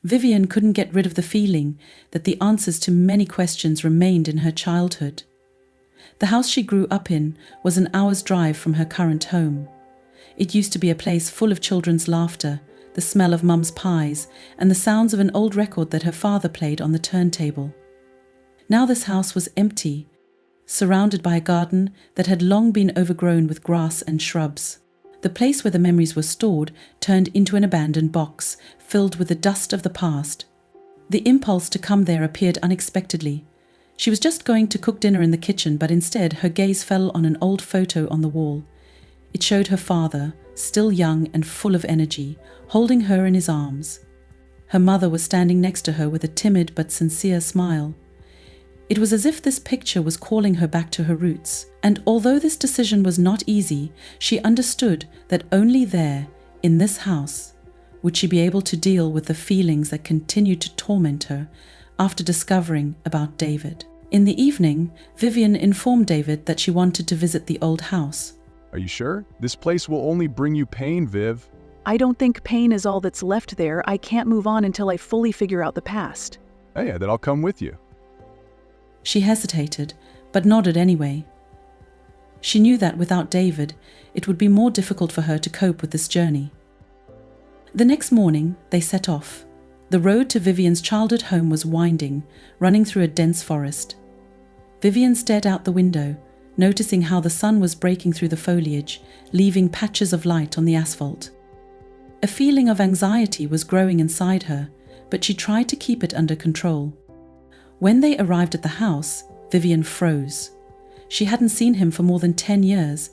Vivian couldn't get rid of the feeling that the answers to many questions remained in her childhood. The house she grew up in was an hour's drive from her current home. It used to be a place full of children's laughter, the smell of Mum's pies, and the sounds of an old record that her father played on the turntable. Now this house was empty, surrounded by a garden that had long been overgrown with grass and shrubs. The place where the memories were stored turned into an abandoned box, filled with the dust of the past. The impulse to come there appeared unexpectedly. She was just going to cook dinner in the kitchen, but instead her gaze fell on an old photo on the wall. It showed her father, still young and full of energy, holding her in his arms. Her mother was standing next to her with a timid but sincere smile. It was as if this picture was calling her back to her roots, and although this decision was not easy, she understood that only there, in this house, would she be able to deal with the feelings that continued to torment her after discovering about David. In the evening, Vivian informed David that she wanted to visit the old house. Are you sure? This place will only bring you pain, Viv. I don't think pain is all that's left there. I can't move on until I fully figure out the past. Hey, then I'll come with you. She hesitated, but nodded anyway. She knew that without David, it would be more difficult for her to cope with this journey. The next morning, they set off. The road to Vivian's childhood home was winding, running through a dense forest. Vivian stared out the window, noticing how the sun was breaking through the foliage, leaving patches of light on the asphalt. A feeling of anxiety was growing inside her, but she tried to keep it under control. When they arrived at the house, Vivian froze. She hadn't seen him for more than 10 years,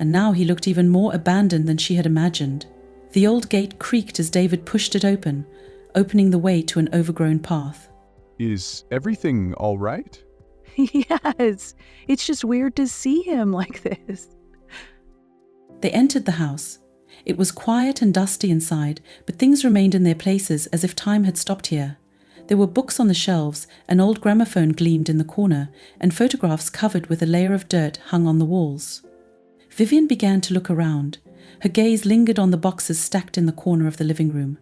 and now he looked even more abandoned than she had imagined. The old gate creaked as David pushed it open, opening the way to an overgrown path. Is everything all right? Yes, it's just weird to see him like this. They entered the house. It was quiet and dusty inside, but things remained in their places as if time had stopped here. There were books on the shelves, an old gramophone gleamed in the corner, and photographs covered with a layer of dirt hung on the walls. Vivian began to look around. Her gaze lingered on the boxes stacked in the corner of the living room.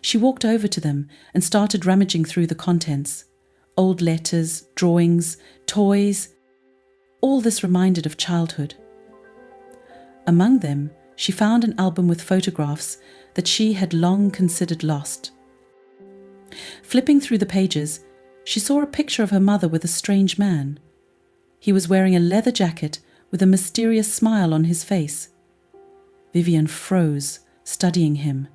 She walked over to them and started rummaging through the contents. Old letters, drawings, toys. All this reminded of childhood. Among them, she found an album with photographs that she had long considered lost. Flipping through the pages, she saw a picture of her mother with a strange man. He was wearing a leather jacket with a mysterious smile on his face. Vivian froze, studying him.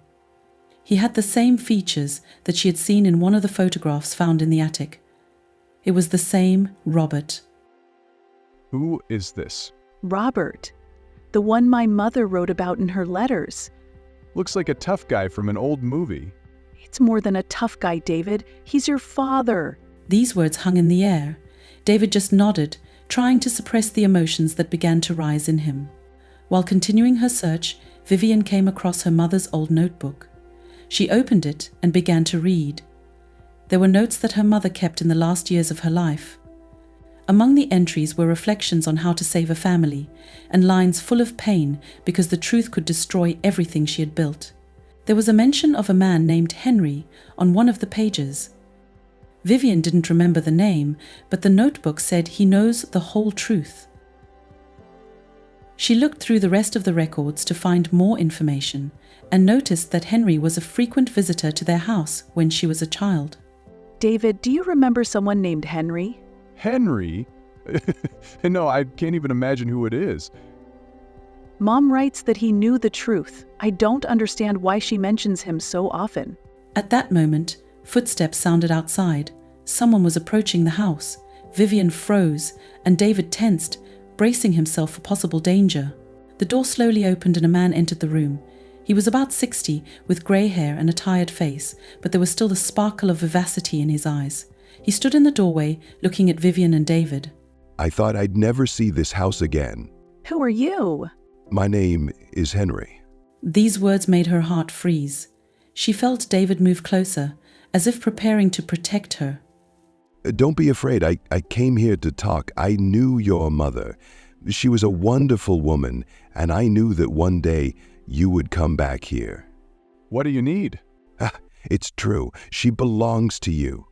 He had the same features that she had seen in one of the photographs found in the attic. It was the same Robert. Who is this? Robert, the one my mother wrote about in her letters. Looks like a tough guy from an old movie. It's more than a tough guy, David. He's your father. These words hung in the air. David just nodded, trying to suppress the emotions that began to rise in him. While continuing her search, Vivian came across her mother's old notebook. She opened it and began to read. There were notes that her mother kept in the last years of her life. Among the entries were reflections on how to save a family, and lines full of pain because the truth could destroy everything she had built. There was a mention of a man named Henry on one of the pages. Vivian didn't remember the name, but the notebook said he knows the whole truth. She looked through the rest of the records to find more information and noticed that Henry was a frequent visitor to their house when she was a child. David, do you remember someone named Henry? Henry? No, I can't even imagine who it is. Mom writes that he knew the truth. I don't understand why she mentions him so often. At that moment, footsteps sounded outside. Someone was approaching the house. Vivian froze, and David tensed, bracing himself for possible danger. The door slowly opened and a man entered the room. He was about 60, with grey hair and a tired face, but there was still the sparkle of vivacity in his eyes. He stood in the doorway, looking at Vivian and David. I thought I'd never see this house again. Who are you? My name is Henry. These words made her heart freeze. She felt David move closer, as if preparing to protect her. Don't be afraid. I came here to talk. I knew your mother. She was a wonderful woman, and I knew that one day you would come back here. What do you need? It's true. She belongs to you.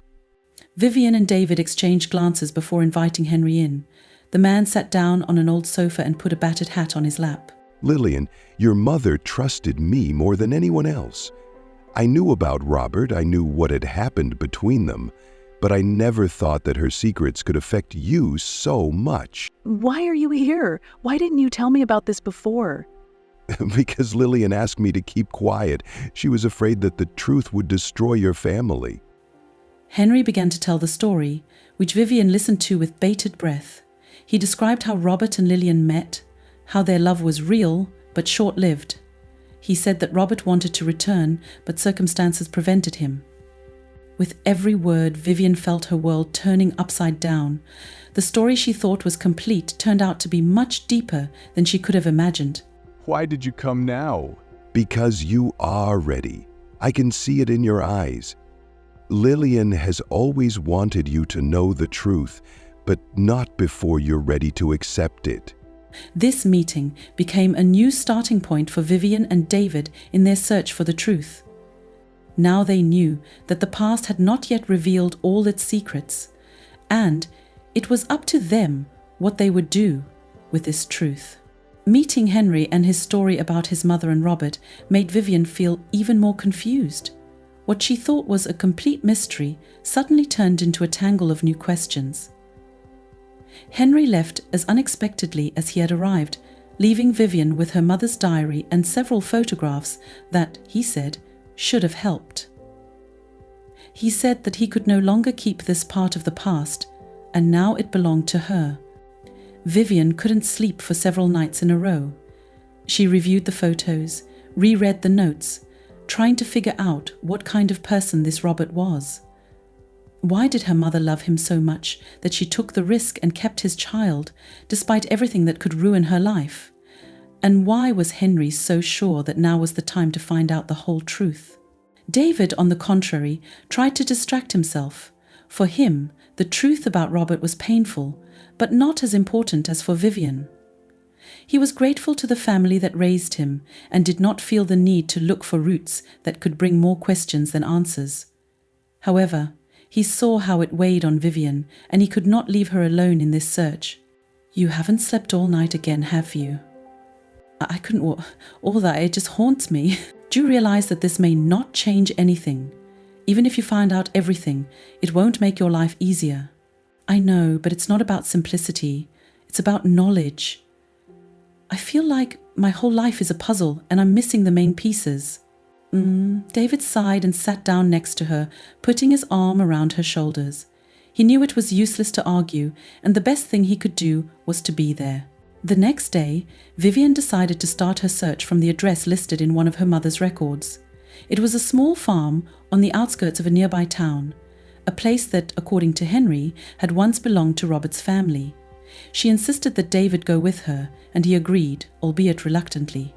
Vivian and David exchanged glances before inviting Henry in. The man sat down on an old sofa and put a battered hat on his lap. Lillian, your mother trusted me more than anyone else. I knew about Robert, I knew what had happened between them, but I never thought that her secrets could affect you so much. Why are you here? Why didn't you tell me about this before? Because Lillian asked me to keep quiet. She was afraid that the truth would destroy your family. Henry began to tell the story, which Vivian listened to with bated breath. He described how Robert and Lillian met, how their love was real but short-lived. He said that Robert wanted to return, but circumstances prevented him. With every word, Vivian felt her world turning upside down. The story she thought was complete turned out to be much deeper than she could have imagined. Why did you come now? Because you are ready. I can see it in your eyes. Lillian has always wanted you to know the truth, but not before you're ready to accept it. This meeting became a new starting point for Vivian and David in their search for the truth. Now they knew that the past had not yet revealed all its secrets, and it was up to them what they would do with this truth. Meeting Henry and his story about his mother and Robert made Vivian feel even more confused. What she thought was a complete mystery suddenly turned into a tangle of new questions. Henry left as unexpectedly as he had arrived, leaving Vivian with her mother's diary and several photographs that, he said, should have helped. He said that he could no longer keep this part of the past, and now it belonged to her. Vivian couldn't sleep for several nights in a row. She reviewed the photos, reread the notes, trying to figure out what kind of person this Robert was. Why did her mother love him so much that she took the risk and kept his child, despite everything that could ruin her life? And why was Henry so sure that now was the time to find out the whole truth? David, on the contrary, tried to distract himself. For him, the truth about Robert was painful, but not as important as for Vivian. He was grateful to the family that raised him and did not feel the need to look for roots that could bring more questions than answers. However, he saw how it weighed on Vivian, and he could not leave her alone in this search. "You haven't slept all night again, have you?" "I couldn't all that, it just haunts me." "Do you realize that this may not change anything? Even if you find out everything, it won't make your life easier." "I know, but it's not about simplicity. It's about knowledge. I feel like my whole life is a puzzle and I'm missing the main pieces." David sighed and sat down next to her, putting his arm around her shoulders. He knew it was useless to argue, and the best thing he could do was to be there. The next day, Vivian decided to start her search from the address listed in one of her mother's records. It was a small farm on the outskirts of a nearby town, a place that, according to Henry, had once belonged to Robert's family. She insisted that David go with her, and he agreed, albeit reluctantly.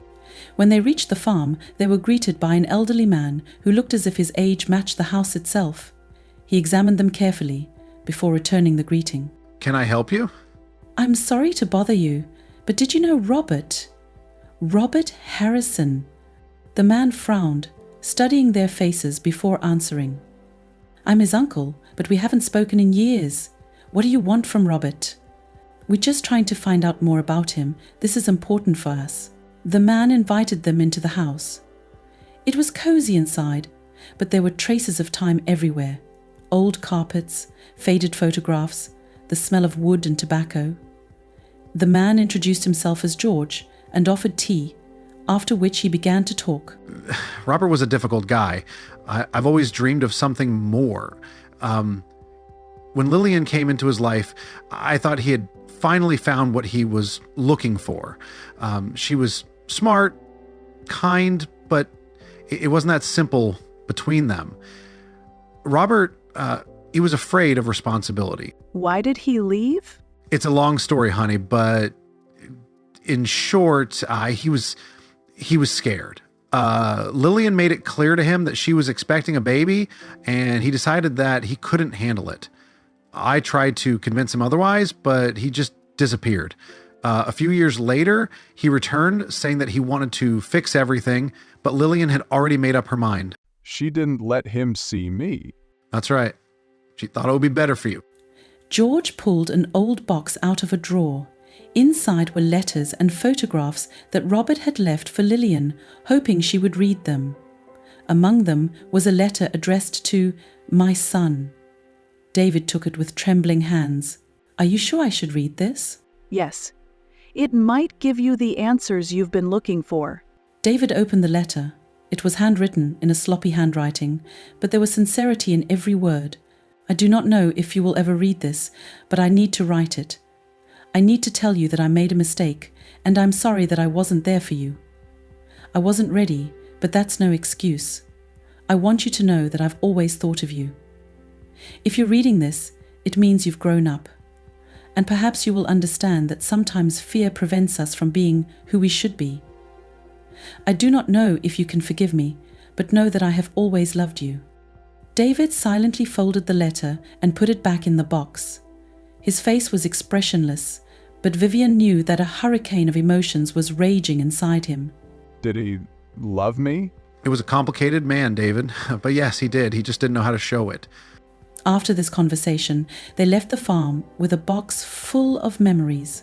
When they reached the farm, they were greeted by an elderly man who looked as if his age matched the house itself. He examined them carefully before returning the greeting. "Can I help you?" "I'm sorry to bother you, but did you know Robert? Robert Harrison." The man frowned, studying their faces before answering. "I'm his uncle, but we haven't spoken in years. What do you want from Robert?" "We're just trying to find out more about him. This is important for us." The man invited them into the house. It was cozy inside, but there were traces of time everywhere. Old carpets, faded photographs, the smell of wood and tobacco. The man introduced himself as George and offered tea, after which he began to talk. "Robert was a difficult guy. I've always dreamed of something more. When Lillian came into his life, I thought he had finally found what he was looking for. She was smart, kind, but it wasn't that simple between them. Robert, he was afraid of responsibility." Why did he leave? "It's a long story, honey, but in short, he was scared. Lillian made it clear to him that she was expecting a baby, and he decided that he couldn't handle it. I tried to convince him otherwise, but he just disappeared. A few years later, he returned saying that he wanted to fix everything, but Lillian had already made up her mind." She didn't let him see me. That's right. She thought it would be better for you. George pulled an old box out of a drawer. Inside were letters and photographs that Robert had left for Lillian, hoping she would read them. Among them was a letter addressed to my son. David took it with trembling hands. Are you sure I should read this? Yes. It might give you the answers you've been looking for. David opened the letter. It was handwritten in a sloppy handwriting, but there was sincerity in every word. I do not know if you will ever read this, but I need to write it. I need to tell you that I made a mistake, and I'm sorry that I wasn't there for you. I wasn't ready, but that's no excuse. I want you to know that I've always thought of you. If you're reading this, it means you've grown up. And perhaps you will understand that sometimes fear prevents us from being who we should be. I do not know if you can forgive me, but know that I have always loved you. David silently folded the letter and put it back in the box. His face was expressionless, but Vivian knew that a hurricane of emotions was raging inside him. Did he love me? It was a complicated man, David. But yes, he did. He just didn't know how to show it. After this conversation, they left the farm with a box full of memories.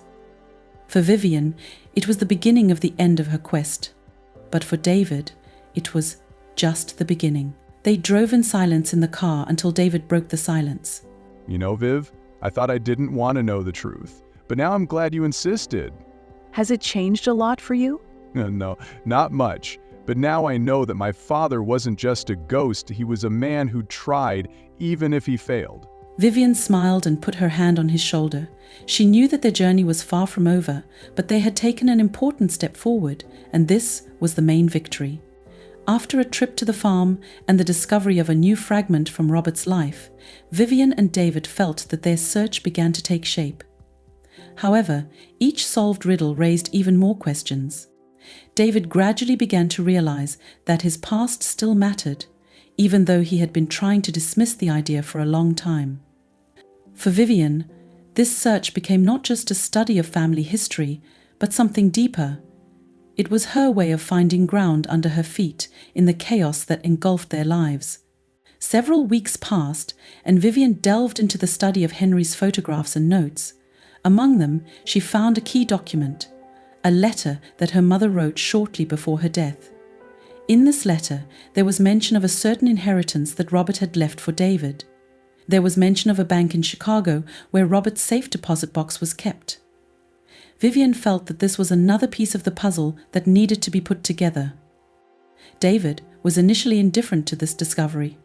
For Vivian, it was the beginning of the end of her quest. But for David, it was just the beginning. They drove in silence in the car until David broke the silence. You know, Viv, I thought I didn't want to know the truth, but now I'm glad you insisted. Has it changed a lot for you? No, not much. But now I know that my father wasn't just a ghost, he was a man who tried, even if he failed. Vivian smiled and put her hand on his shoulder. She knew that their journey was far from over, but they had taken an important step forward, and this was the main victory. After a trip to the farm and the discovery of a new fragment from Robert's life, Vivian and David felt that their search began to take shape. However, each solved riddle raised even more questions. David gradually began to realize that his past still mattered, even though he had been trying to dismiss the idea for a long time. For Vivian, this search became not just a study of family history, but something deeper. It was her way of finding ground under her feet in the chaos that engulfed their lives. Several weeks passed, and Vivian delved into the study of Henry's photographs and notes. Among them, she found a key document, a letter that her mother wrote shortly before her death. In this letter, there was mention of a certain inheritance that Robert had left for David. There was mention of a bank in Chicago where Robert's safe deposit box was kept. Vivian felt that this was another piece of the puzzle that needed to be put together. David was initially indifferent to this discovery.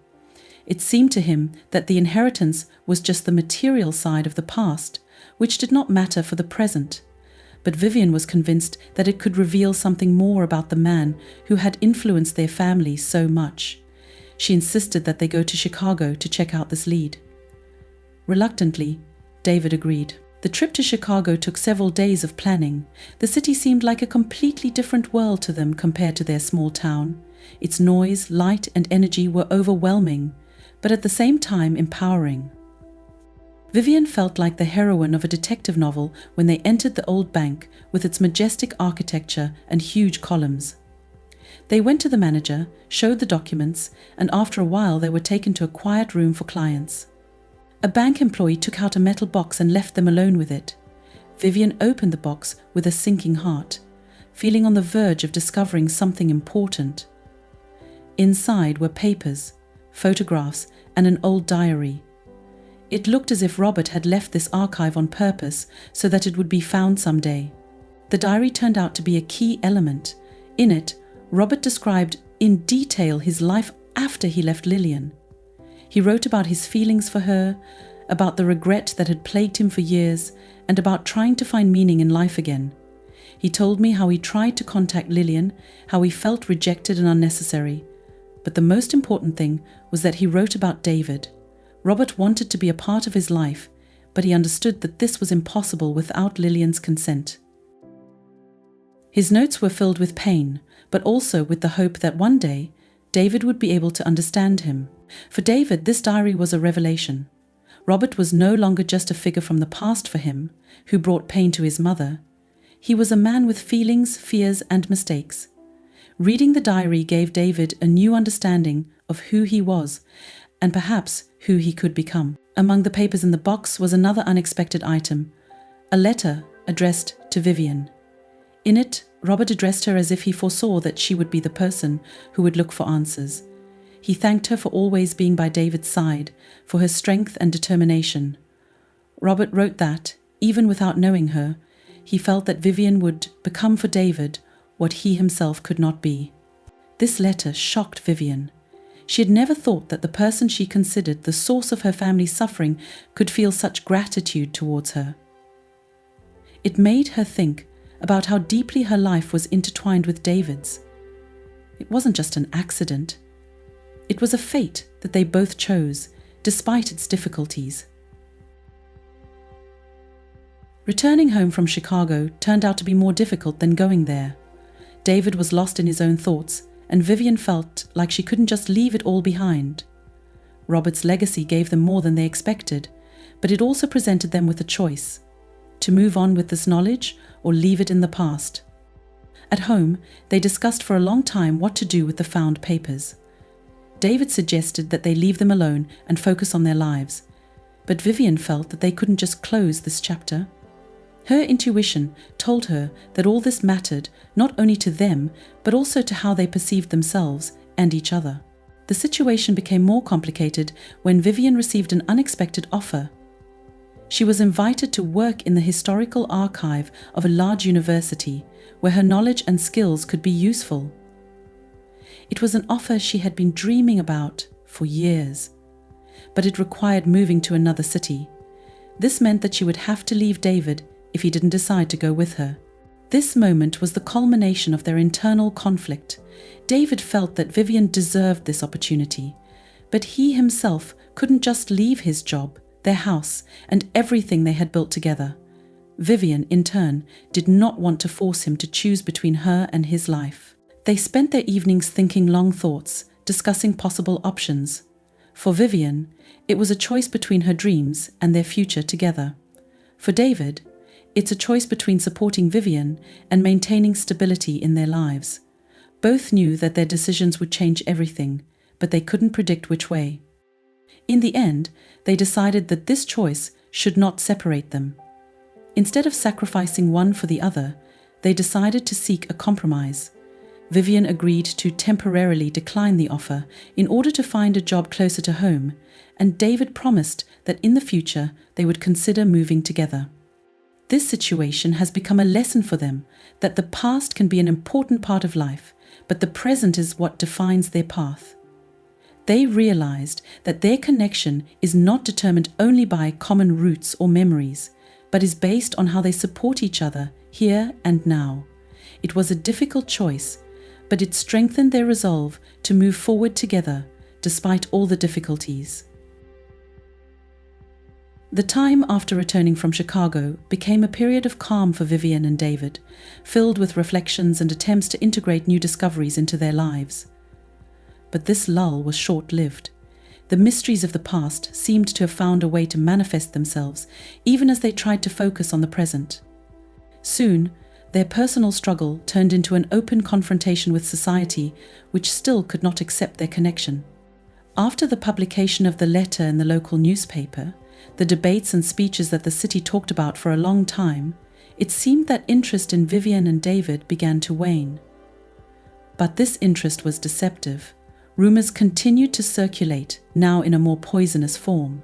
It seemed to him that the inheritance was just the material side of the past, which did not matter for the present. But Vivian was convinced that it could reveal something more about the man who had influenced their family so much. She insisted that they go to Chicago to check out this lead. Reluctantly, David agreed. The trip to Chicago took several days of planning. The city seemed like a completely different world to them compared to their small town. Its noise, light, and energy were overwhelming, but at the same time empowering. Vivian felt like the heroine of a detective novel when they entered the old bank with its majestic architecture and huge columns. They went to the manager, showed the documents, and after a while they were taken to a quiet room for clients. A bank employee took out a metal box and left them alone with it. Vivian opened the box with a sinking heart, feeling on the verge of discovering something important. Inside were papers, photographs, and an old diary. It looked as if Robert had left this archive on purpose so that it would be found someday. The diary turned out to be a key element. In it, Robert described in detail his life after he left Lillian. He wrote about his feelings for her, about the regret that had plagued him for years, and about trying to find meaning in life again. He told me how he tried to contact Lillian, how he felt rejected and unnecessary. But the most important thing was that he wrote about David. Robert wanted to be a part of his life, but he understood that this was impossible without Lillian's consent. His notes were filled with pain, but also with the hope that one day, David would be able to understand him. For David, this diary was a revelation. Robert was no longer just a figure from the past for him, who brought pain to his mother. He was a man with feelings, fears, and mistakes. Reading the diary gave David a new understanding of who he was and perhaps who he could become. Among the papers in the box was another unexpected item, a letter addressed to Vivian. In it, Robert addressed her as if he foresaw that she would be the person who would look for answers. He thanked her for always being by David's side, for her strength and determination. Robert wrote that, even without knowing her, he felt that Vivian would become for David what he himself could not be. This letter shocked Vivian. She had never thought that the person she considered the source of her family's suffering could feel such gratitude towards her. It made her think about how deeply her life was intertwined with David's. It wasn't just an accident. It was a fate that they both chose, despite its difficulties. Returning home from Chicago turned out to be more difficult than going there. David was lost in his own thoughts, and Vivian felt like she couldn't just leave it all behind. Robert's legacy gave them more than they expected, but it also presented them with a choice: to move on with this knowledge or leave it in the past. At home, they discussed for a long time what to do with the found papers. David suggested that they leave them alone and focus on their lives, but Vivian felt that they couldn't just close this chapter. Her intuition told her that all this mattered not only to them, but also to how they perceived themselves and each other. The situation became more complicated when Vivian received an unexpected offer. She was invited to work in the historical archive of a large university, where her knowledge and skills could be useful. It was an offer she had been dreaming about for years, but it required moving to another city. This meant that she would have to leave David if he didn't decide to go with her. This moment was the culmination of their internal conflict. David felt that Vivian deserved this opportunity, but he himself couldn't just leave his job, their house, and everything they had built together. Vivian, in turn, did not want to force him to choose between her and his life. They spent their evenings thinking long thoughts, discussing possible options. For Vivian, it was a choice between her dreams and their future together. For David, it's a choice between supporting Vivian and maintaining stability in their lives. Both knew that their decisions would change everything, but they couldn't predict which way. In the end, they decided that this choice should not separate them. Instead of sacrificing one for the other, they decided to seek a compromise. Vivian agreed to temporarily decline the offer in order to find a job closer to home, and David promised that in the future they would consider moving together. This situation has become a lesson for them that the past can be an important part of life, but the present is what defines their path. They realized that their connection is not determined only by common roots or memories, but is based on how they support each other here and now. It was a difficult choice, but it strengthened their resolve to move forward together despite all the difficulties. The time after returning from Chicago became a period of calm for Vivian and David, filled with reflections and attempts to integrate new discoveries into their lives. But this lull was short-lived. The mysteries of the past seemed to have found a way to manifest themselves, even as they tried to focus on the present. Soon, their personal struggle turned into an open confrontation with society, which still could not accept their connection. After the publication of the letter in the local newspaper, the debates and speeches that the city talked about for a long time, it seemed that interest in Vivian and David began to wane. But this interest was deceptive. Rumors continued to circulate, now in a more poisonous form.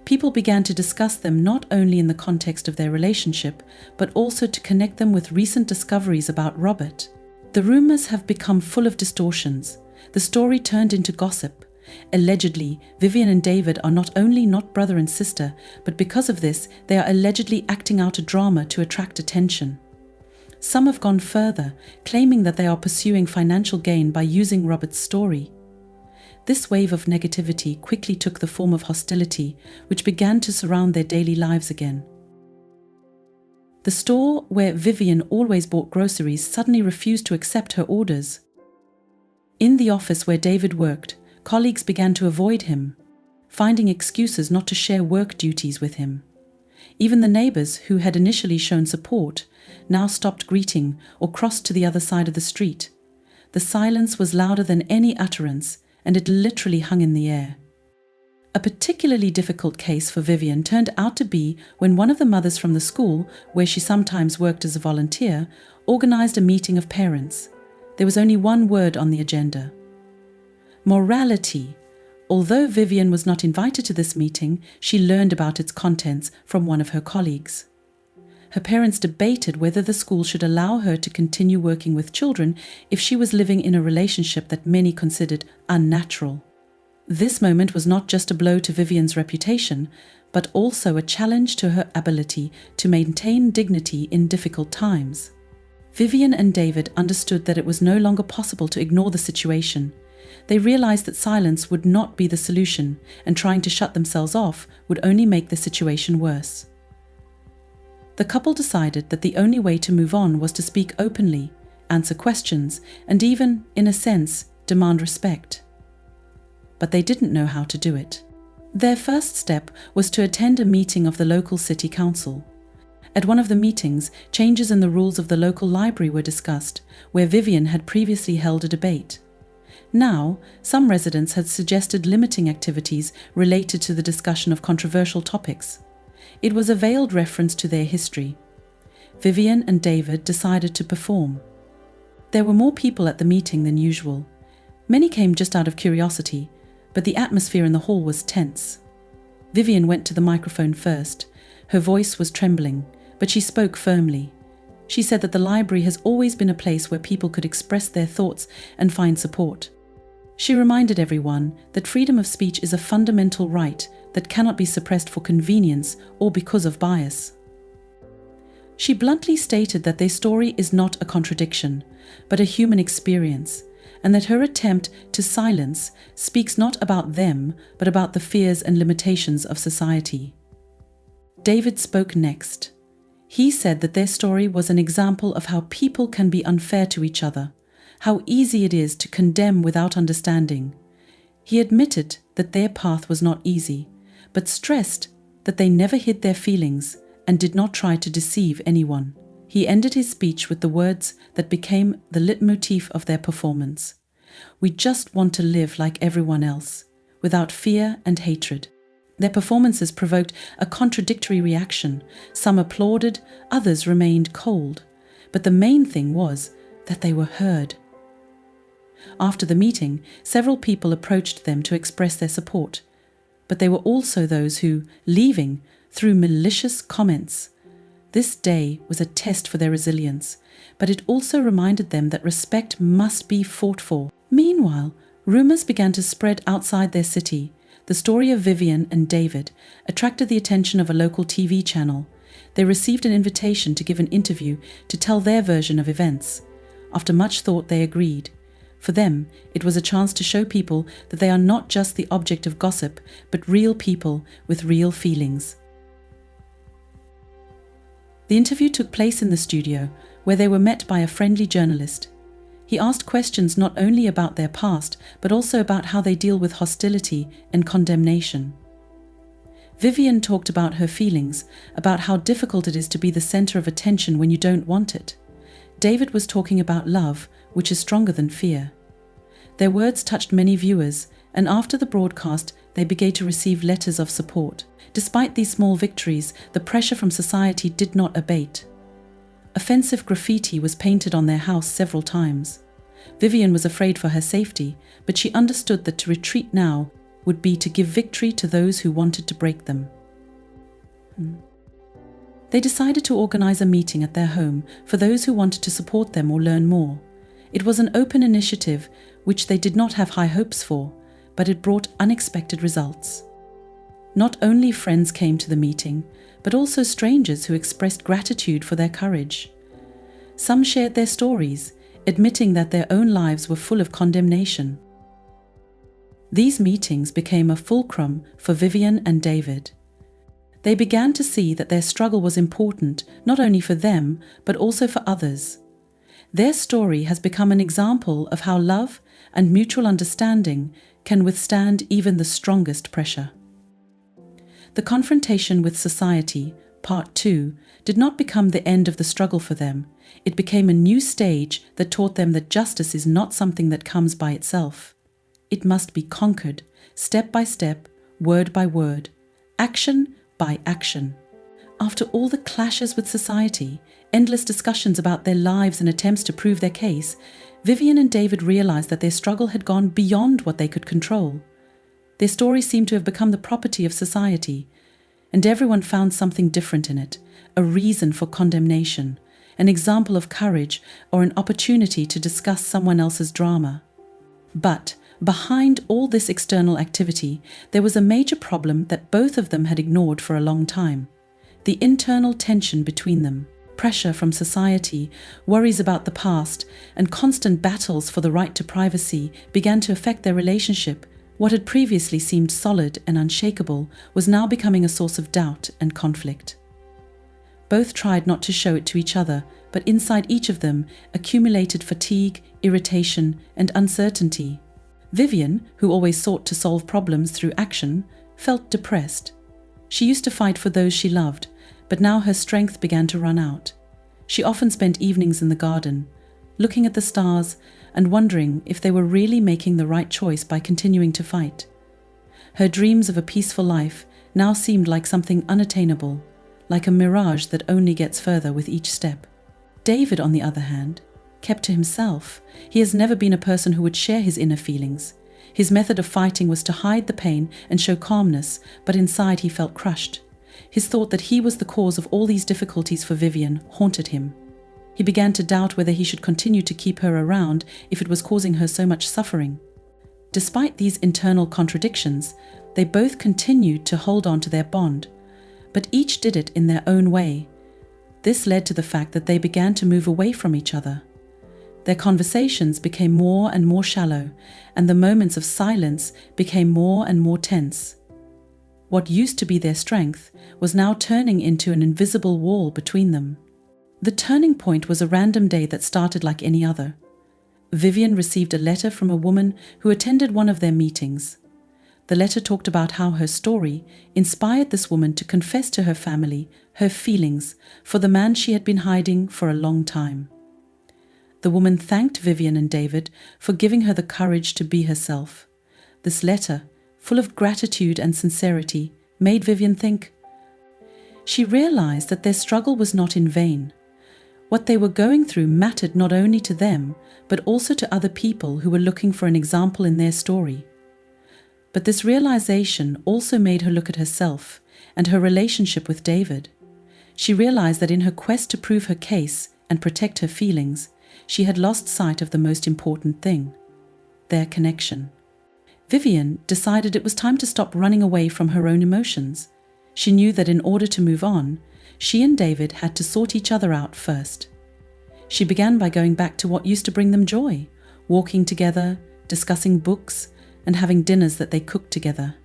People began to discuss them not only in the context of their relationship, but also to connect them with recent discoveries about Robert. The rumors have become full of distortions. The story turned into gossip. Allegedly, Vivian and David are not only not brother and sister, but because of this, they are allegedly acting out a drama to attract attention. Some have gone further, claiming that they are pursuing financial gain by using Robert's story. This wave of negativity quickly took the form of hostility, which began to surround their daily lives again. The store where Vivian always bought groceries suddenly refused to accept her orders. In the office where David worked, colleagues began to avoid him, finding excuses not to share work duties with him. Even the neighbors who had initially shown support now stopped greeting or crossed to the other side of the street. The silence was louder than any utterance, and it literally hung in the air. A particularly difficult case for Vivian turned out to be when one of the mothers from the school, where she sometimes worked as a volunteer, organized a meeting of parents. There was only one word on the agenda: morality. Although Vivian was not invited to this meeting, she learned about its contents from one of her colleagues. Her parents debated whether the school should allow her to continue working with children if she was living in a relationship that many considered unnatural. This moment was not just a blow to Vivian's reputation, but also a challenge to her ability to maintain dignity in difficult times. Vivian and David understood that it was no longer possible to ignore the situation. They realized that silence would not be the solution, and trying to shut themselves off would only make the situation worse. The couple decided that the only way to move on was to speak openly, answer questions, and even, in a sense, demand respect. But they didn't know how to do it. Their first step was to attend a meeting of the local city council. At one of the meetings, changes in the rules of the local library were discussed, where Vivian had previously held a debate. Now, some residents had suggested limiting activities related to the discussion of controversial topics. It was a veiled reference to their history. Vivian and David decided to perform. There were more people at the meeting than usual. Many came just out of curiosity, but the atmosphere in the hall was tense. Vivian went to the microphone first. Her voice was trembling, but she spoke firmly. She said that the library has always been a place where people could express their thoughts and find support. She reminded everyone that freedom of speech is a fundamental right that cannot be suppressed for convenience or because of bias. She bluntly stated that their story is not a contradiction, but a human experience, and that her attempt to silence speaks not about them, but about the fears and limitations of society. David spoke next. He said that their story was an example of how people can be unfair to each other, how easy it is to condemn without understanding. He admitted that their path was not easy, but stressed that they never hid their feelings and did not try to deceive anyone. He ended his speech with the words that became the leitmotif of their performance: "We just want to live like everyone else, without fear and hatred." Their performances provoked a contradictory reaction. Some applauded, others remained cold. But the main thing was that they were heard. After the meeting, several people approached them to express their support. But there were also those who, leaving, threw malicious comments. This day was a test for their resilience, but it also reminded them that respect must be fought for. Meanwhile, rumors began to spread outside their city. The story of Vivian and David attracted the attention of a local TV channel. They received an invitation to give an interview to tell their version of events. After much thought, they agreed. For them, it was a chance to show people that they are not just the object of gossip, but real people with real feelings. The interview took place in the studio, where they were met by a friendly journalist. He asked questions not only about their past, but also about how they deal with hostility and condemnation. Vivian talked about her feelings, about how difficult it is to be the center of attention when you don't want it. David was talking about love, which is stronger than fear. Their words touched many viewers, and after the broadcast, they began to receive letters of support. Despite these small victories, the pressure from society did not abate. Offensive graffiti was painted on their house several times. Vivian was afraid for her safety, but she understood that to retreat now would be to give victory to those who wanted to break them. They decided to organize a meeting at their home for those who wanted to support them or learn more. It was an open initiative which they did not have high hopes for, but it brought unexpected results. Not only friends came to the meeting, but also strangers who expressed gratitude for their courage. Some shared their stories, admitting that their own lives were full of condemnation. These meetings became a fulcrum for Vivian and David. They began to see that their struggle was important not only for them, but also for others. Their story has become an example of how love and mutual understanding can withstand even the strongest pressure. The confrontation with society, Part 2, did not become the end of the struggle for them. It became a new stage that taught them that justice is not something that comes by itself. it must be conquered, step by step, word by word, action by action. After all the clashes with society, endless discussions about their lives and attempts to prove their case, Vivian and David realized that their struggle had gone beyond what they could control. Their story seemed to have become the property of society, and everyone found something different in it, a reason for condemnation, an example of courage, or an opportunity to discuss someone else's drama. But behind all this external activity, there was a major problem that both of them had ignored for a long time: the internal tension between them. Pressure from society, worries about the past, and constant battles for the right to privacy began to affect their relationship. What had previously seemed solid and unshakable was now becoming a source of doubt and conflict. Both tried not to show it to each other, but inside each of them accumulated fatigue, irritation, and uncertainty. Vivian, who always sought to solve problems through action, felt depressed. She used to fight for those she loved, but now her strength began to run out. She often spent evenings in the garden, looking at the stars and wondering if they were really making the right choice by continuing to fight. Her dreams of a peaceful life now seemed like something unattainable, like a mirage that only gets further with each step. David, on the other hand, kept to himself. He has never been a person who would share his inner feelings. His method of fighting was to hide the pain and show calmness, but inside he felt crushed. His thought that he was the cause of all these difficulties for Vivian haunted him. He began to doubt whether he should continue to keep her around if it was causing her so much suffering. Despite these internal contradictions, they both continued to hold on to their bond, but each did it in their own way. This led to the fact that they began to move away from each other. Their conversations became more and more shallow, and the moments of silence became more and more tense. What used to be their strength was now turning into an invisible wall between them. The turning point was a random day that started like any other. Vivian received a letter from a woman who attended one of their meetings. The letter talked about how her story inspired this woman to confess to her family her feelings for the man she had been hiding for a long time. The woman thanked Vivian and David for giving her the courage to be herself. This letter, full of gratitude and sincerity, made Vivian think. She realized that their struggle was not in vain. What they were going through mattered not only to them, but also to other people who were looking for an example in their story. But this realization also made her look at herself and her relationship with David. She realized that in her quest to prove her case and protect her feelings, she had lost sight of the most important thing: their connection. Vivian decided it was time to stop running away from her own emotions. She knew that in order to move on, she and David had to sort each other out first. She began by going back to what used to bring them joy: walking together, discussing books, and having dinners that they cooked together.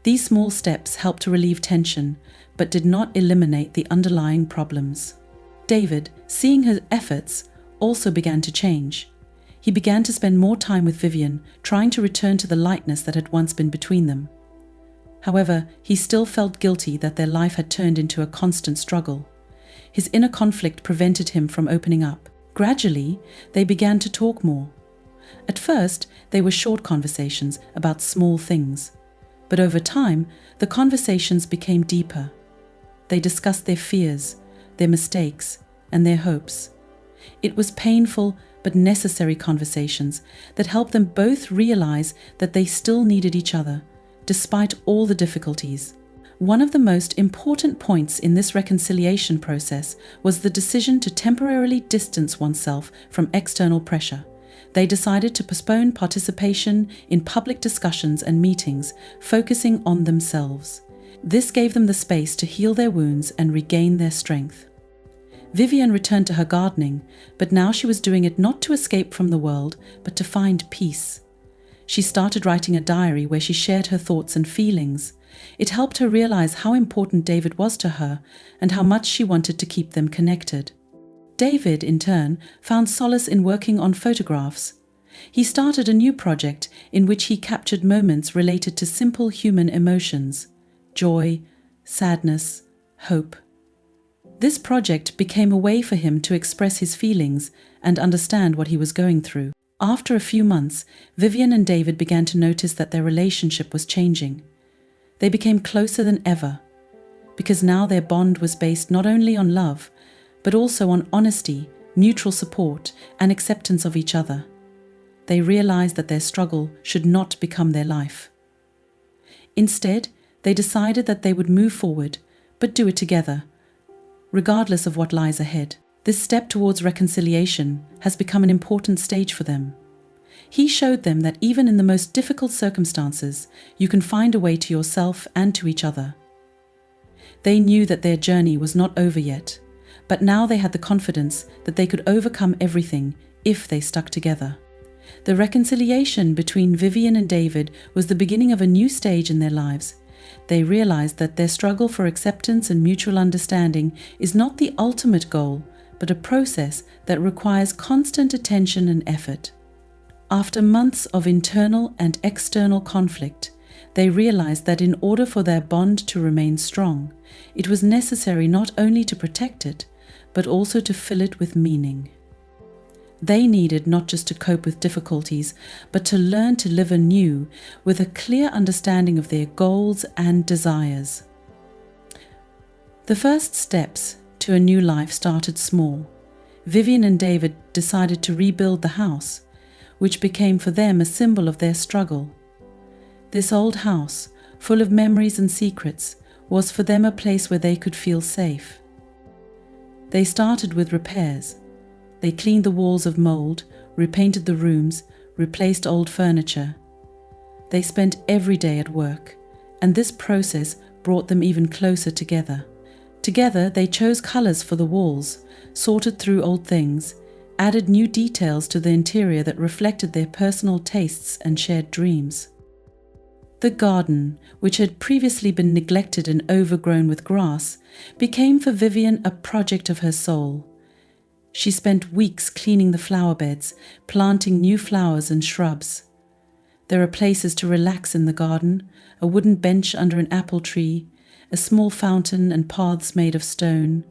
These small steps helped to relieve tension, but did not eliminate the underlying problems. David, seeing her efforts, also began to change. He began to spend more time with Vivian, trying to return to the lightness that had once been between them. However, he still felt guilty that their life had turned into a constant struggle. His inner conflict prevented him from opening up. Gradually, they began to talk more. At first, they were short conversations about small things, but over time, the conversations became deeper. They discussed their fears, their mistakes, and their hopes. It was painful but necessary conversations that helped them both realize that they still needed each other, despite all the difficulties. One of the most important points in this reconciliation process was the decision to temporarily distance oneself from external pressure. They decided to postpone participation in public discussions and meetings, focusing on themselves. This gave them the space to heal their wounds and regain their strength. Vivian returned to her gardening, but now she was doing it not to escape from the world, but to find peace. She started writing a diary where she shared her thoughts and feelings. It helped her realize how important David was to her and how much she wanted to keep them connected. David, in turn, found solace in working on photographs. He started a new project in which he captured moments related to simple human emotions: joy, sadness, hope. This project became a way for him to express his feelings and understand what he was going through. After a few months, Vivian and David began to notice that their relationship was changing. They became closer than ever, because now their bond was based not only on love, but also on honesty, mutual support, and acceptance of each other. They realized that their struggle should not become their life. Instead, they decided that they would move forward, but do it together, regardless of what lies ahead. This step towards reconciliation has become an important stage for them. He showed them that even in the most difficult circumstances, you can find a way to yourself and to each other. They knew that their journey was not over yet, but now they had the confidence that they could overcome everything if they stuck together. The reconciliation between Vivian and David was the beginning of a new stage in their lives. They realized that their struggle for acceptance and mutual understanding is not the ultimate goal, but a process that requires constant attention and effort. After months of internal and external conflict, they realized that in order for their bond to remain strong, it was necessary not only to protect it, but also to fill it with meaning. They needed not just to cope with difficulties, but to learn to live anew with a clear understanding of their goals and desires. The first steps to a new life started small. Vivian and David decided to rebuild the house, which became for them a symbol of their struggle. This old house, full of memories and secrets, was for them a place where they could feel safe. They started with repairs. They cleaned the walls of mold, repainted the rooms, replaced old furniture. They spent every day at work, and this process brought them even closer together. Together, they chose colors for the walls, sorted through old things, added new details to the interior that reflected their personal tastes and shared dreams. The garden, which had previously been neglected and overgrown with grass, became for Vivian a project of her soul. She spent weeks cleaning the flower beds, planting new flowers and shrubs. There are places to relax in the garden, a wooden bench under an apple tree, a small fountain and paths made of stone.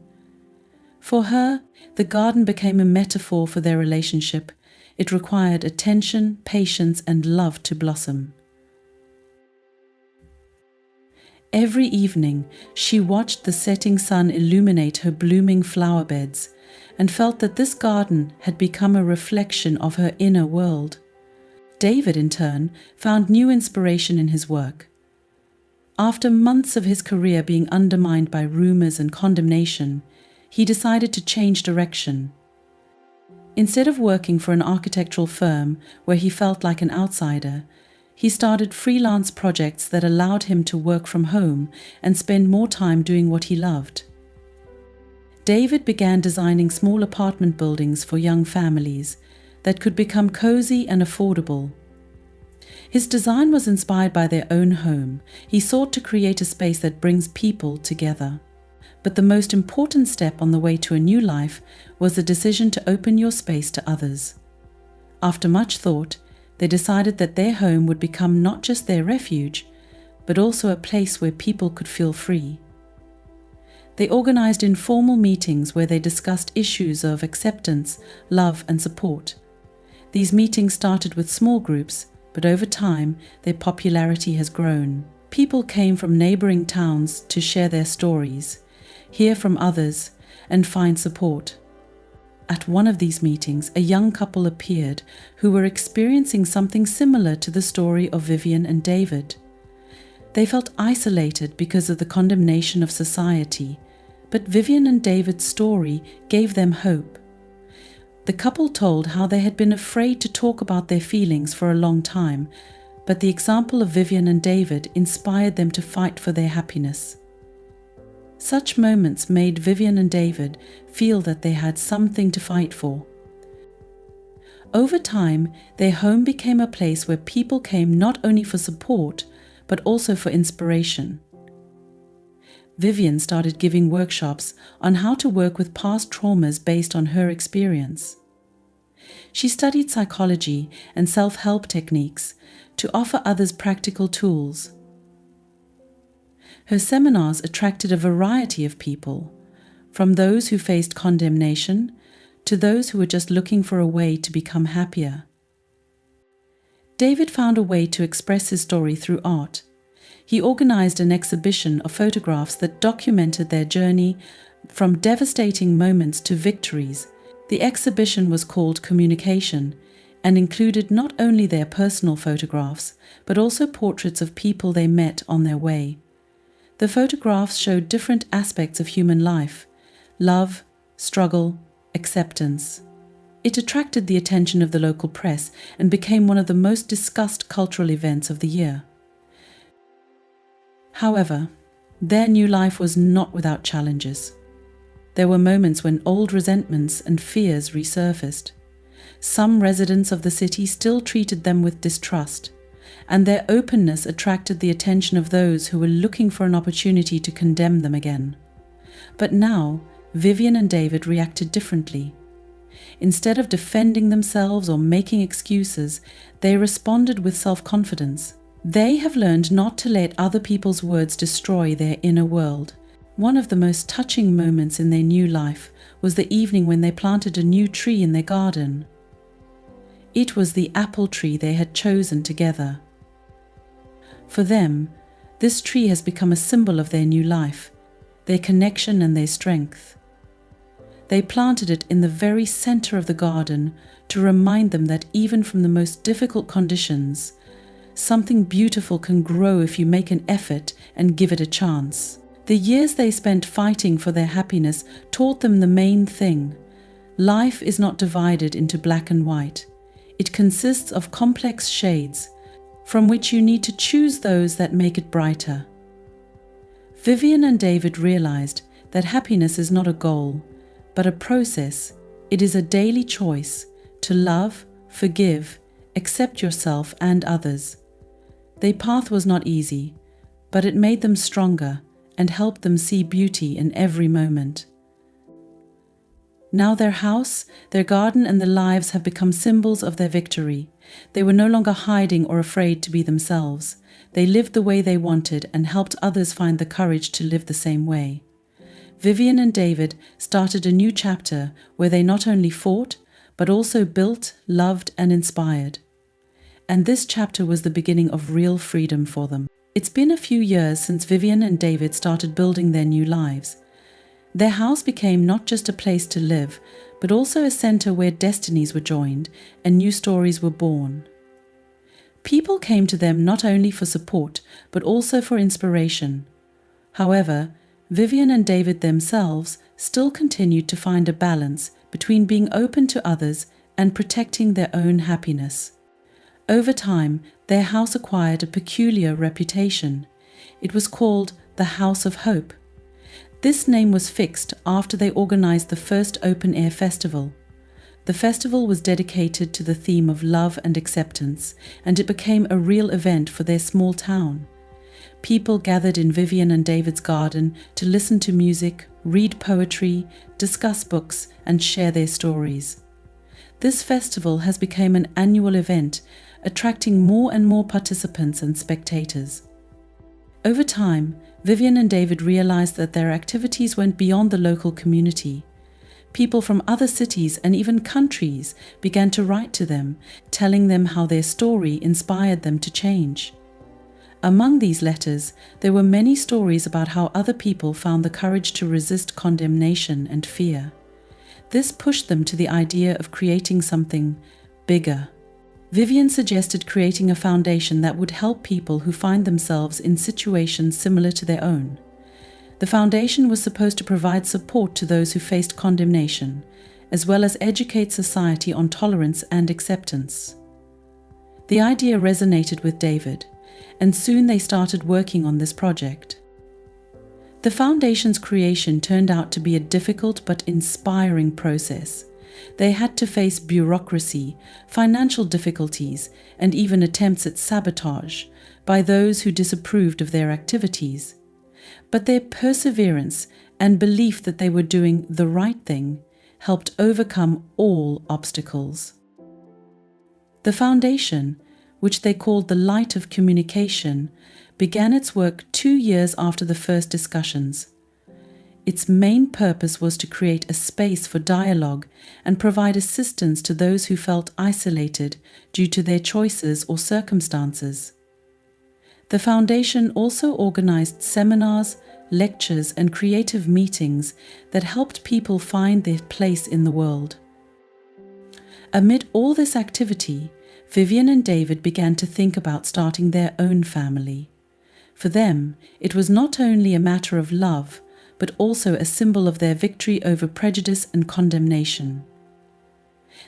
For her, the garden became a metaphor for their relationship. It required attention, patience, and love to blossom. Every evening, she watched the setting sun illuminate her blooming flower beds and felt that this garden had become a reflection of her inner world. David, in turn, found new inspiration in his work. After months of his career being undermined by rumors and condemnation, he decided to change direction. Instead of working for an architectural firm where he felt like an outsider, he started freelance projects that allowed him to work from home and spend more time doing what he loved. David began designing small apartment buildings for young families that could become cozy and affordable. His design was inspired by their own home. He sought to create a space that brings people together. But the most important step on the way to a new life was the decision to open your space to others. After much thought, they decided that their home would become not just their refuge, but also a place where people could feel free. They organized informal meetings where they discussed issues of acceptance, love, and support. These meetings started with small groups, but over time, their popularity has grown. People came from neighboring towns to share their stories, hear from others, and find support. At one of these meetings, a young couple appeared who were experiencing something similar to the story of Vivian and David. They felt isolated because of the condemnation of society, but Vivian and David's story gave them hope. The couple told how they had been afraid to talk about their feelings for a long time, but the example of Vivian and David inspired them to fight for their happiness. Such moments made Vivian and David feel that they had something to fight for. Over time, their home became a place where people came not only for support, but also for inspiration. Vivian started giving workshops on how to work with past traumas based on her experience. She studied psychology and self-help techniques to offer others practical tools. Her seminars attracted a variety of people, from those who faced condemnation to those who were just looking for a way to become happier. David found a way to express his story through art. He organized an exhibition of photographs that documented their journey from devastating moments to victories. The exhibition was called Communication and included not only their personal photographs, but also portraits of people they met on their way. The photographs showed different aspects of human life: love, struggle, acceptance. It attracted the attention of the local press and became one of the most discussed cultural events of the year. However, their new life was not without challenges. There were moments when old resentments and fears resurfaced. Some residents of the city still treated them with distrust, and their openness attracted the attention of those who were looking for an opportunity to condemn them again. But now, Vivian and David reacted differently. Instead of defending themselves or making excuses, they responded with self-confidence. They have learned not to let other people's words destroy their inner world. One of the most touching moments in their new life was the evening when they planted a new tree in their garden. It was the apple tree they had chosen together. For them, this tree has become a symbol of their new life, their connection and their strength. They planted it in the very center of the garden to remind them that even from the most difficult conditions, something beautiful can grow if you make an effort and give it a chance. The years they spent fighting for their happiness taught them the main thing: life is not divided into black and white. It consists of complex shades, from which you need to choose those that make it brighter. Vivian and David realized that happiness is not a goal, but a process. It is a daily choice to love, forgive, accept yourself and others. Their path was not easy, but it made them stronger and helped them see beauty in every moment. Now their house, their garden, and their lives have become symbols of their victory. They were no longer hiding or afraid to be themselves. They lived the way they wanted and helped others find the courage to live the same way. Vivian and David started a new chapter where they not only fought, but also built, loved, and inspired. And this chapter was the beginning of real freedom for them. It's been a few years since Vivian and David started building their new lives. Their house became not just a place to live, but also a center where destinies were joined and new stories were born. People came to them not only for support, but also for inspiration. However, Vivian and David themselves still continued to find a balance between being open to others and protecting their own happiness. Over time, their house acquired a peculiar reputation. It was called the House of Hope. This name was fixed after they organized the first open-air festival. The festival was dedicated to the theme of love and acceptance, and it became a real event for their small town. People gathered in Vivian and David's garden to listen to music, read poetry, discuss books, and share their stories. This festival has become an annual event, attracting more and more participants and spectators. Over time, Vivian and David realized that their activities went beyond the local community. People from other cities and even countries began to write to them, telling them how their story inspired them to change. Among these letters, there were many stories about how other people found the courage to resist condemnation and fear. This pushed them to the idea of creating something bigger. Vivian suggested creating a foundation that would help people who find themselves in situations similar to their own. The foundation was supposed to provide support to those who faced condemnation, as well as educate society on tolerance and acceptance. The idea resonated with David, and soon they started working on this project. The foundation's creation turned out to be a difficult but inspiring process. They had to face bureaucracy, financial difficulties, and even attempts at sabotage by those who disapproved of their activities. But their perseverance and belief that they were doing the right thing helped overcome all obstacles. The foundation, which they called the Light of Communication, began its work 2 years after the first discussions. Its main purpose was to create a space for dialogue and provide assistance to those who felt isolated due to their choices or circumstances. The foundation also organized seminars, lectures, and creative meetings that helped people find their place in the world. Amid all this activity, Vivian and David began to think about starting their own family. For them, it was not only a matter of love, but also a symbol of their victory over prejudice and condemnation.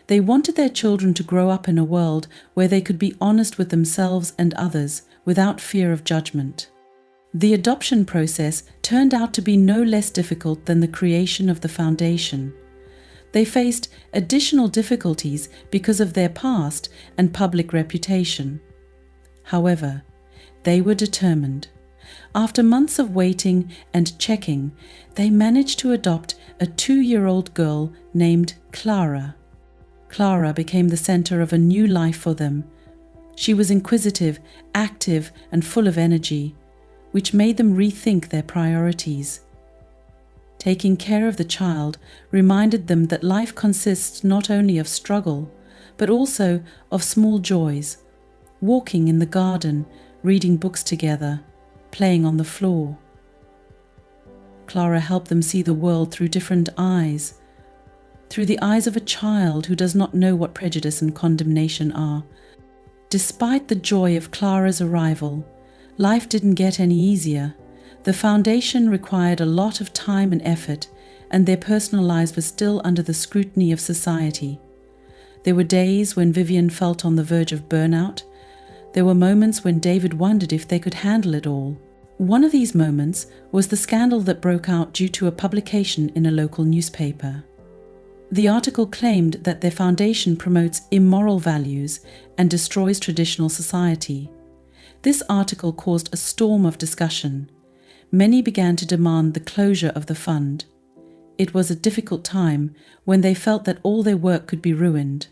They wanted their children to grow up in a world where they could be honest with themselves and others without fear of judgment. The adoption process turned out to be no less difficult than the creation of the foundation. They faced additional difficulties because of their past and public reputation. However, they were determined. After months of waiting and checking, they managed to adopt a 2-year-old girl named Clara. Clara became the center of a new life for them. She was inquisitive, active, and full of energy, which made them rethink their priorities. Taking care of the child reminded them that life consists not only of struggle, but also of small joys: walking in the garden, reading books together, playing on the floor. Clara helped them see the world through different eyes, through the eyes of a child who does not know what prejudice and condemnation are. Despite the joy of Clara's arrival, life didn't get any easier. The foundation required a lot of time and effort, and their personal lives were still under the scrutiny of society. There were days when Vivian felt on the verge of burnout. There were moments when David wondered if they could handle it all. One of these moments was the scandal that broke out due to a publication in a local newspaper. The article claimed that their foundation promotes immoral values and destroys traditional society. This article caused a storm of discussion. Many began to demand the closure of the fund. It was a difficult time when they felt that all their work could be ruined.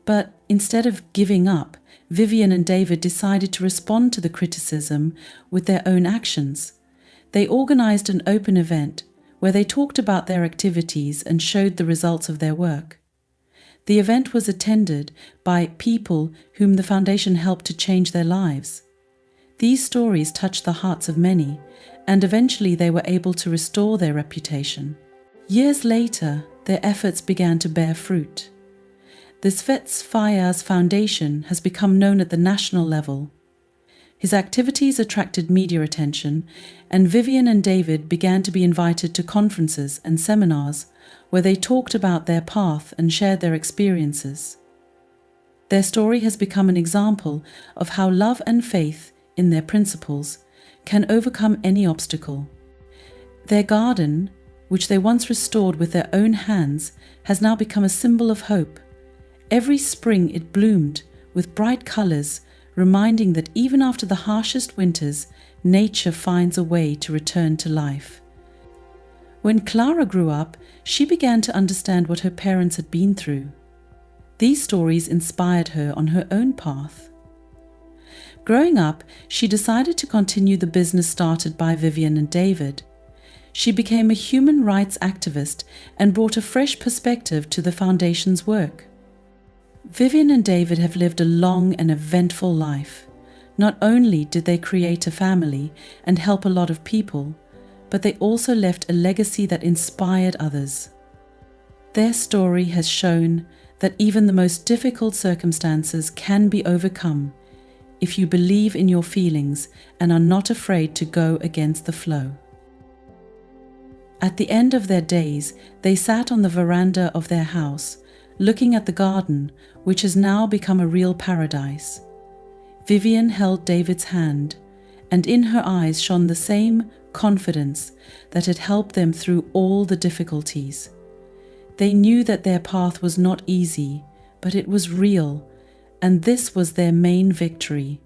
But instead of giving up, Vivian and David decided to respond to the criticism with their own actions. They organized an open event where they talked about their activities and showed the results of their work. The event was attended by people whom the foundation helped to change their lives. These stories touched the hearts of many, and eventually they were able to restore their reputation. Years later, their efforts began to bear fruit. The Svets Fayaz Foundation has become known at the national level. His activities attracted media attention, and Vivian and David began to be invited to conferences and seminars where they talked about their path and shared their experiences. Their story has become an example of how love and faith in their principles can overcome any obstacle. Their garden, which they once restored with their own hands, has now become a symbol of hope. Every spring it bloomed with bright colors, reminding that even after the harshest winters, nature finds a way to return to life. When Clara grew up, she began to understand what her parents had been through. These stories inspired her on her own path. Growing up, she decided to continue the business started by Vivian and David. She became a human rights activist and brought a fresh perspective to the foundation's work. Vivian and David have lived a long and eventful life. Not only did they create a family and help a lot of people, but they also left a legacy that inspired others. Their story has shown that even the most difficult circumstances can be overcome if you believe in your feelings and are not afraid to go against the flow. At the end of their days, they sat on the veranda of their house, looking at the garden, which has now become a real paradise. Vivian held David's hand, and in her eyes shone the same confidence that had helped them through all the difficulties. They knew that their path was not easy, but it was real, and this was their main victory.